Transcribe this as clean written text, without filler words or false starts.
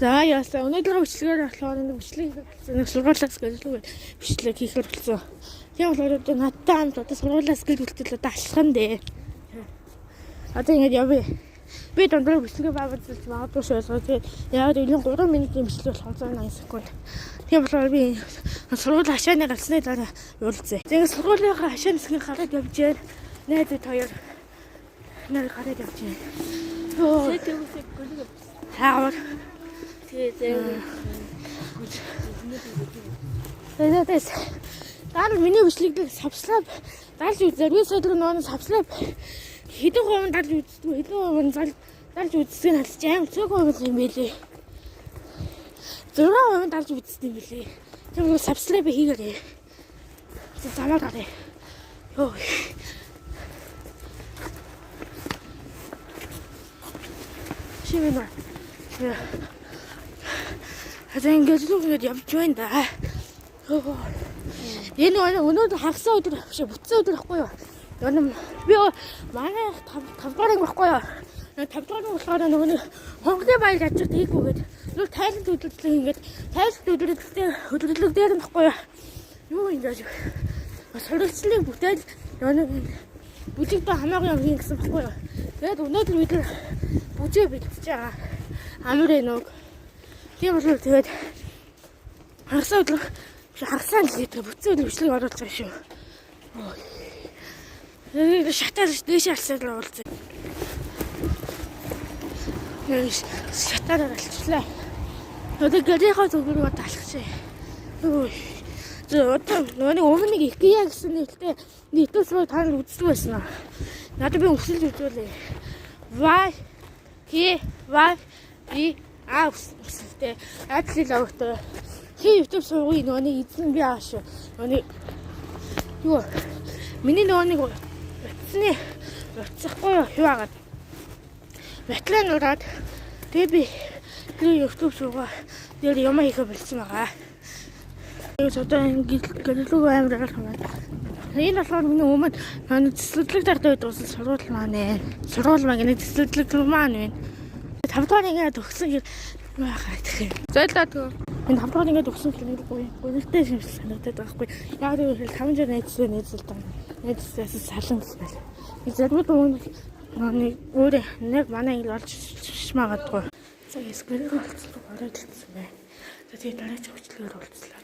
За яасан өнөөдөр бичлэгээр болохоор нэг бичлэг нэг сургуулиас гэж бичлэг хийхээр болсон. Тийм болохоор одоо надтай хамт одоо сургуулиас гэж үлдэл одоо алхах дээ. Одоо ингэж явъя. Би дондор бичлэгээ бааварлаж магадгүй шоолгоо. Тэгээд яагаад өлийн 3 минутын бичлэг болох 180 секунд. Тийм болохоор би сургуулийн хашааны гарсны дараа уулзъя. Тэгээд сургуулийн хашааны хэсгийг гараад явж яа. Найзууд хоёр нарыг гараад явж байна. Оо. Хаагаар. Тэгээд дараа миний бичлэгийг сабскрайб дарж үзээ. Би сая нөөс сабскрайб хэдэн хувийн дарж үздэг, хэдэн хувийн дарж үздэг нь алж аим цөөх хувийн юм байлээ. 6% дарж үздэг юм байлээ. Тэгээд сабскрайб хийгээрэй. Замаар гараа. Йоо. Шивэнэ. Хазаа ингэж л явж байна да. Энэ өнөөдөр хагас өдөр биш бүтсэн өдөр байхгүй юу? Би манай 5 дугаар байхгүй юу? 5 дугаар болохоор нөгөө хонгоны баяр ажиг хийгүйгээд нүр тайланд хөдөлгөөн ингээд тайланд хөдөлгөөн дээр нь байхгүй юу? Юу ингэж сурвалжлыг бүтээл бүжиг ба хамаагүй юм хийн гэсэн байхгүй юу? Тэгээд өнөөдөр бид бүжиг бэлтэж байгаа. Амар нэг. Тийм болохоор тэгээд хагас өдөр хагасаа л гэдэг бүтсэн өдөр бичлэг оруулж байгаа шүү. Шатаар дээш алсаад л уулзъя. Шатаар алчлаа. Одоо гэрийнхаа зөвгөрөө алхчихъя. Одоо нөгөө өмнө нэг IKEA гэсэн нэртэй нийтээс рүү та нар үздэг байсан аа. Надад би өсөлж үзүүлээ. Өсөлтөө. Адлил авахтай. YouTube суугын нөгөө эзэн би ааш. Нөгөө юу? Миний нөгөө утасны утсахгүй юу агаад. Батлаа нураад тэгээ би YouTube суугаа дээр юм хийх болсон байгаа. Тэгээд одоо гэлгүй амар байна. Энэ болохоор миний өмнө манай цэцэрлэг дардаа байсан сургууль маань. Сургууль маань нэг цэцэрлэг маань байна. 5 дахь ингээд төгсөн байхаа гэх юм. Зойлоо энэ 5 дахь ингээд төгсөн гэх юм гонигтай юм санагдаад байгаа хгүй. Яг л 5 жил найзлал даа. Найзлаас салан гэсэн. Би зарим нэг өөрөө нэг манай ингэ олж магадгүй. За эсгээр болцлоо ороод ирсэн байна. Тэгээд дараач хөвчлөөр болцлоо.